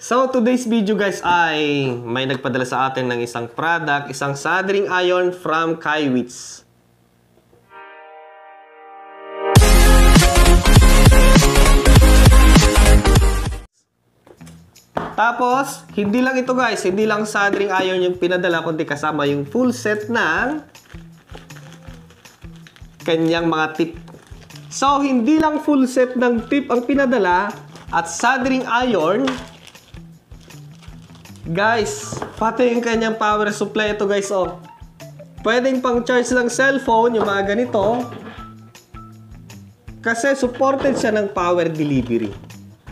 So, today's video guys ay may nagpadala sa atin ng isang product, isang soldering iron from Kaiwitz. Tapos, hindi lang ito guys, hindi lang soldering iron yung pinadala, kundi kasama yung full set ng kanyang mga tip. So, hindi lang full set ng tip ang pinadala at soldering iron, guys, pati yung kanyang power supply ito guys, oh. Pwedeng pang charge ng cellphone, yung mga ganito. Kasi supported siya ng power delivery.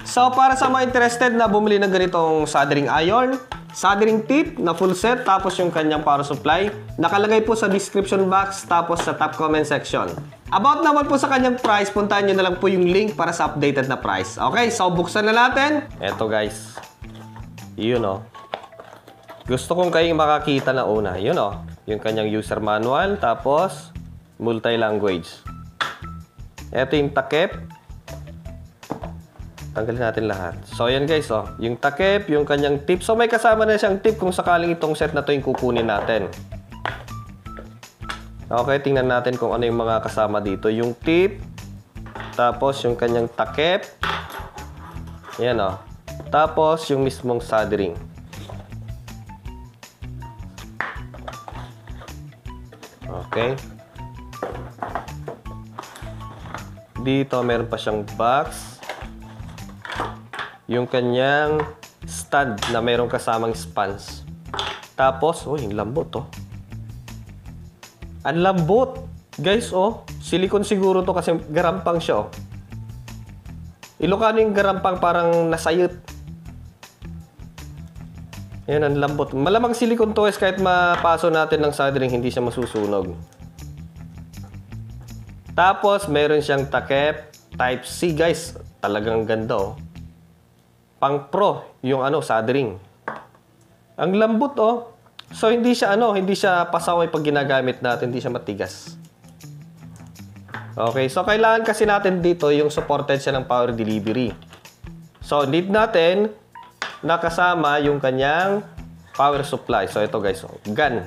So, para sa mga interested na bumili ng ganitong soldering iron, soldering tip na full set, tapos yung kanyang power supply, nakalagay po sa description box, tapos sa top comment section. About naman po sa kanyang price, puntahan nyo na lang po yung link para sa updated na price. Okay, so buksan na natin. Eto guys. Yun o. Gusto kong kayong makakita na una. Yun o. Yung kanyang user manual, tapos multi-language. Eto yung takip. Tanggalin natin lahat. So, ayan guys, oh. Yung takip, yung kanyang tip. So, may kasama na siyang tip kung sakaling itong set na to yung kukunin natin. Okay, tingnan natin kung ano yung mga kasama dito. Yung tip, tapos yung kanyang takip. Ayan, oh. Tapos, yung mismong soldering. Okay. Dito, meron pa siyang box. Yung kanyang stand na mayroong kasamang sponge. Tapos, oh, yung lambot, oh. Ang lambot. Guys, oh. Silicone siguro to kasi garampang siya, oh. Ilocano yung garampang parang nasayot. Yan, ang lambot. Malamang silicone to guys, kahit mapaso natin ng soldering, hindi siya masusunog. Tapos, meron siyang takip. Type C, guys. Talagang ganda, oh. Pang pro, yung soldering. Ang lambot, oh. So, hindi siya, hindi siya pasaway pag ginagamit natin. Hindi siya matigas. Okay, so kailangan kasi natin dito yung supported siya ng power delivery. So, need natin nakasama yung kanyang power supply. So, ito guys, oh. GAN.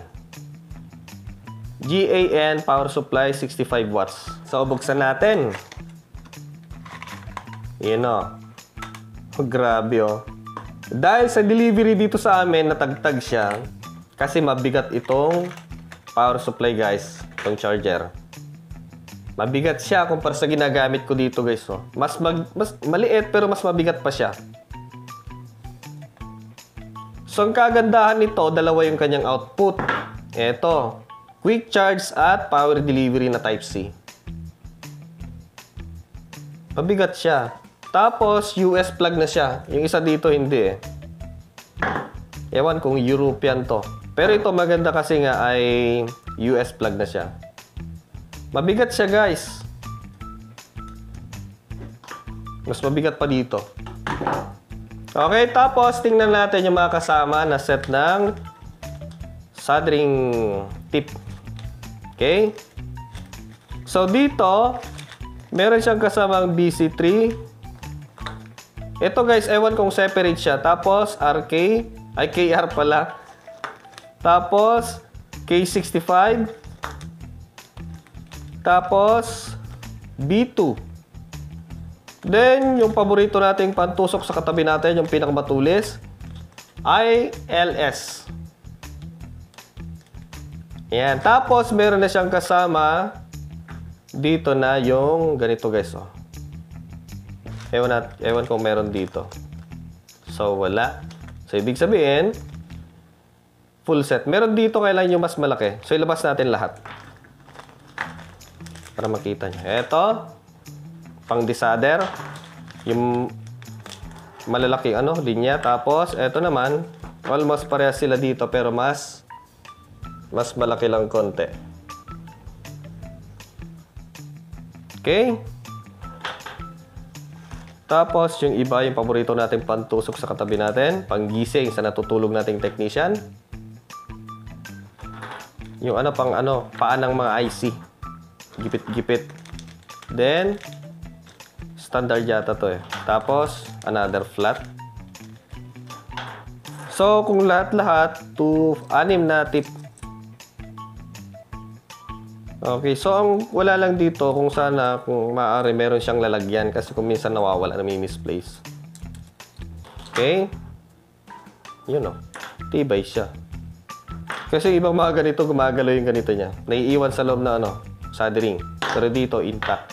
GAN power supply 65 watts. So, buksan natin. Yan, oh. Oh, grabe, oh. Dahil sa delivery dito sa amin, natagtag siya. Kasi mabigat itong power supply, guys. Itong charger. Mabigat siya kumpara sa ginagamit ko dito, guys, oh. Mas maliit pero mas mabigat pa siya. So, ang kagandahan nito, dalawa yung kanyang output. Ito. Quick charge at power delivery na type C. Mabigat siya. Tapos, US plug na siya. Yung isa dito, hindi eh. Ewan kung European to. Pero ito, maganda kasi nga ay US plug na siya. Mabigat siya, guys. Mas mabigat pa dito. Okay, tapos, tingnan natin yung mga kasama na set ng soldering tip. Okay? So, dito, meron siyang kasamang BC3. Ito guys, ewan kung separate siya. Tapos, KR pala. Tapos, K65. Tapos, B2. Then, yung paborito nating pantusok sa katabi natin, yung pinakamatulis, ILS. Ayan. Tapos, meron na siyang kasama dito na yung ganito guys, oh. Ewan kung meron dito. So, wala. So, ibig sabihin, full set. Meron dito, kailangan yung mas malaki. So, ilabas natin lahat. Para makita nyo. Ito, pang desolder. Yung malalaking linya. Tapos, ito naman, almost parehas sila dito, pero mas malaki lang konti. Okay? Tapos, yung iba, yung paborito nating pantusok sa katabi natin, panggising sa natutulog nating technician. Yung paan ng mga IC. Gipit-gipit. Then, standard yata to eh. Tapos, another flat. So, kung lahat-lahat, 6 na tip. Okay, so ang wala lang dito, kung maaari meron siyang lalagyan kasi kung minsan nawawala na may misplace. Okay? Yun o. Tibay siya. Kasi ibang mga ganito, gumagalaw yung ganito niya. Naiiwan sa loob na soldering. Pero dito, intact.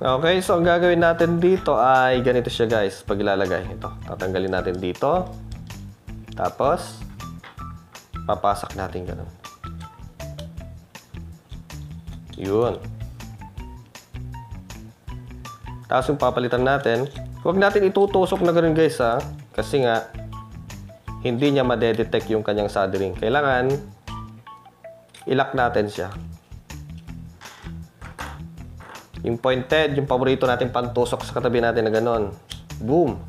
Okay, so ang gagawin natin dito ay ganito siya guys. Pag ilalagay, ito. Tatanggalin natin dito. Tapos, papasak natin ganun. Yun. Tapos yung papalitan natin, huwag natin itutusok na ganun guys ha. Kasi nga, hindi niya madedetect yung kanyang soldering. Kailangan, ilock natin siya. Yung pointed, yung paborito natin pantusok sa katabi natin na ganun. Boom!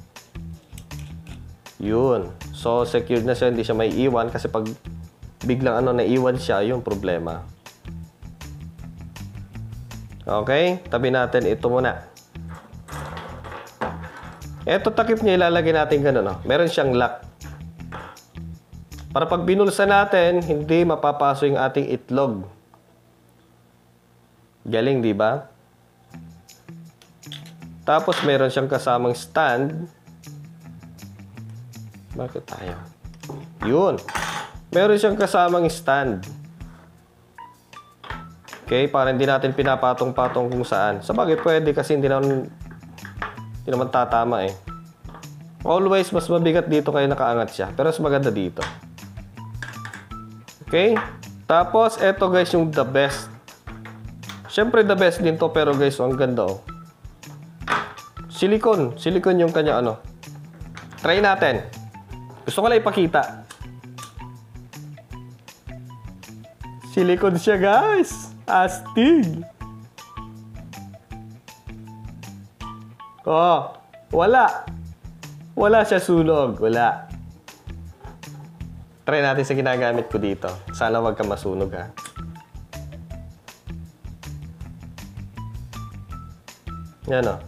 Yun. So, secured na siya, hindi siya may iwan. Kasi pag biglang naiwan siya, yung problema. Okay, tabi natin ito muna. Ito takip niya, ilalagay natin ganun. Meron siyang lock. Para pag binulsa natin, hindi mapapaso yung ating itlog. Galing, di ba? Tapos meron siyang kasamang stand. Bakit tayo? Yun. Meron siyang kasamang stand. Okay, para hindi natin pinapatong-patong kung saan. Sabagay, pwede kasi hindi naman tatama eh. Always, mas mabigat dito kaya nakaangat siya. Pero mas maganda dito. Okay? Tapos, eto guys yung the best. Siyempre, the best din to. Pero guys, ang ganda oh. Silicone. Silicone yung kanya Try natin. Gusto ko lang ipakita. Silicone siya guys. Astig. Oh, wala. Wala siya sunog. Wala. Try natin sa ginagamit ko dito. Sana wag ka masunog ha. Yan o.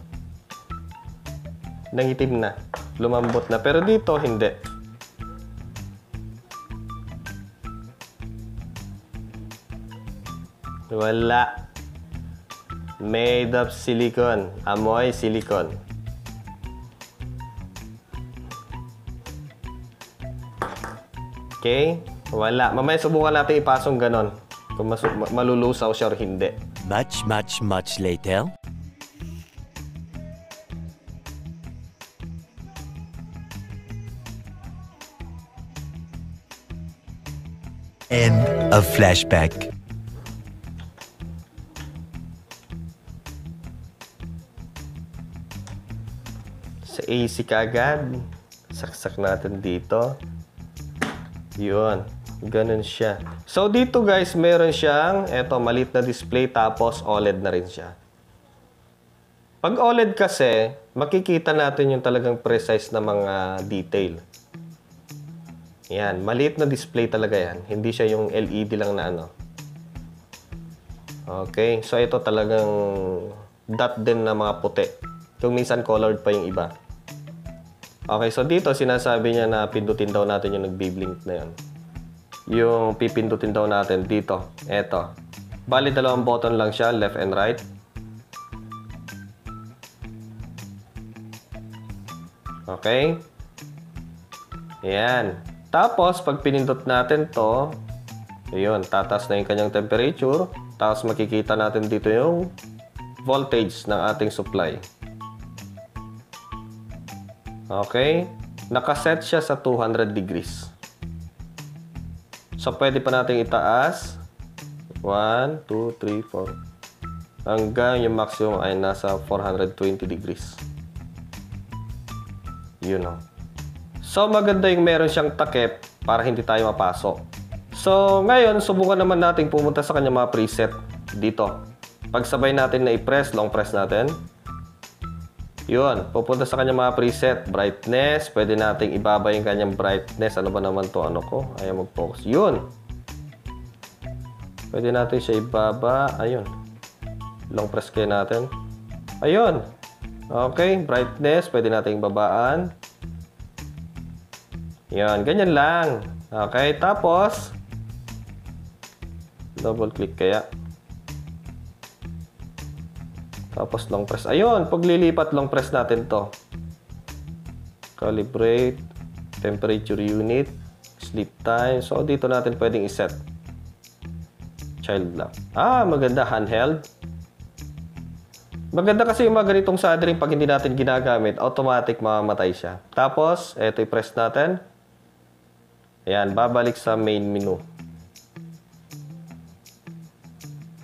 Nangitim na. Lumambot na. Pero dito, hindi. Wala. Made of silicone. Amoy silicone. Okay? Wala. Mamaya subukan natin ipasong ganon. Kung malulusaw siya or hindi. Much later. End of flashback. Sa AC kaagad. Saksak natin dito. Yun. Ganun siya. So, dito guys, meron siyang, eto, maliit na display, tapos OLED na rin siya. Pag OLED kasi, makikita natin yung talagang precise na mga detail. Yan. Maliit na display talaga yan. Hindi siya yung LED lang na Okay. So, ito talagang dot din na mga puti. Kung minsan colored pa yung iba. Okay, so dito sinasabi niya na pindutin daw natin yung nagbi-blink na yun. Yung pipindutin daw natin dito. Eto. Bali, dalawang button lang siya, left and right. Okay. Ayan. Tapos, pag pinindot natin to, yun, tataas na yung kanyang temperature. Tapos, makikita natin dito yung voltage ng ating supply. Okay. Nakaset siya sa 200 degrees. So, pwede pa natin itaas. 1, 2, 3, 4. Hanggang yung maximum ay nasa 420 degrees. Yun o. So, maganda yung meron siyang takip para hindi tayo mapasok. So, ngayon, subukan naman natin pumunta sa kanya mga preset dito. Pagsabay natin na i-press, long press natin. Yun, pupunta sa kanya mga preset. Brightness, pwede nating ibaba yung kanyang brightness. Ano ba naman to? Ayaw mag-focus. Yun. Pwede natin siya ibaba. Ayun. Long press kayo natin. Ayun. Okay, brightness, pwede nating babaan. Yan, ganyan lang. Okay, tapos double click kaya. Tapos long press. Ayun, paglilipat long press natin to. Calibrate, temperature unit, sleep time. So, dito natin pwedeng iset. Child lock. Maganda, handheld. Maganda kasi yung mga ganitong soldering pag hindi natin ginagamit, automatic mamamatay siya. Tapos, eto i-press natin. Ayan, babalik sa main menu.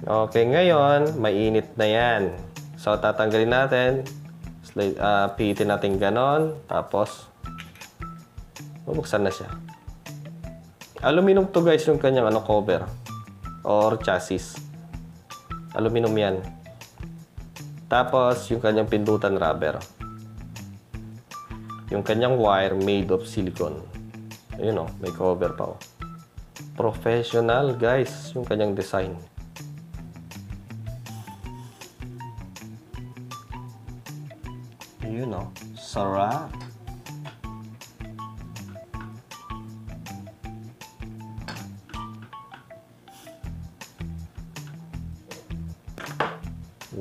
Okay, ngayon, mainit na yan. So, tatanggalin natin. Pihitin natin ganon. Tapos, bubuksan na siya. Aluminum to guys yung kanyang cover. Or chassis. Aluminum yan. Tapos, yung kanyang pindutan rubber. Yung kanyang wire made of silicone. Ayun may cover pa Professional guys, yung kanyang design. Ayun sarap.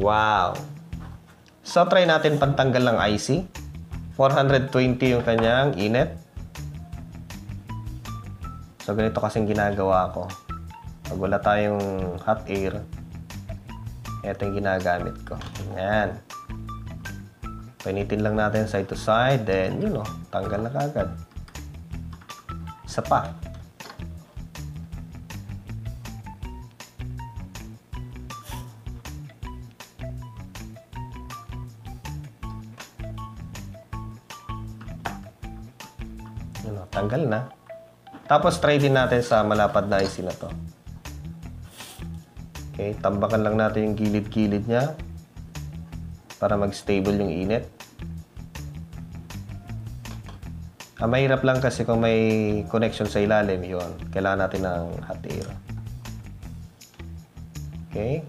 Wow! So, try natin pantanggal ng IC. 420 yung kanyang init. So, ganito kasing ginagawa ko. Pag wala tayong hot air, ito yung ginagamit ko. Yan. Painitin lang natin side to side. Then, tanggal na kagad. Isa pa. Tanggal na. Tapos, try din natin sa malapad na IC na to. Okay, tambakan lang natin yung gilid-gilid niya para mag-stable yung init. Mahirap lang kasi kung may connection sa ilalim, yun. Kailangan natin ng hot air. Okay.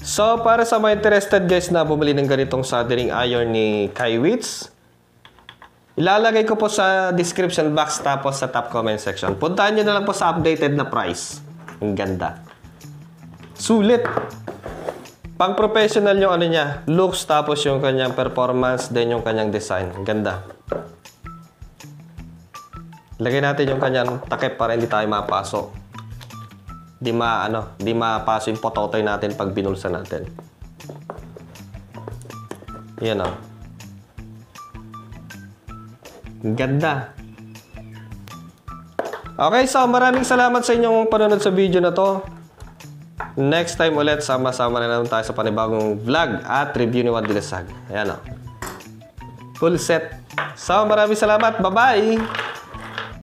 So, para sa mga interested guys na bumili ng ganitong soldering iron ni Kaiwitz, ilalagay ko po sa description box tapos sa top comment section. Puntahan nyo na lang po sa updated na price. Ang ganda. Sulit. Pang professional yung niya, looks tapos yung kanyang performance, then yung kanyang design. Ang ganda. Lagay natin yung kanyang takip para hindi tayo mapasok. Di mapaso yung pototoy natin pag binulsa natin. Yan Ang ganda. Okay, so maraming salamat sa inyong panonood sa video na to. Next time ulit, sama-sama na naman tayo sa panibagong vlog at review ni Juan Dilasag. Ayan Full set. So maraming salamat. Bye-bye!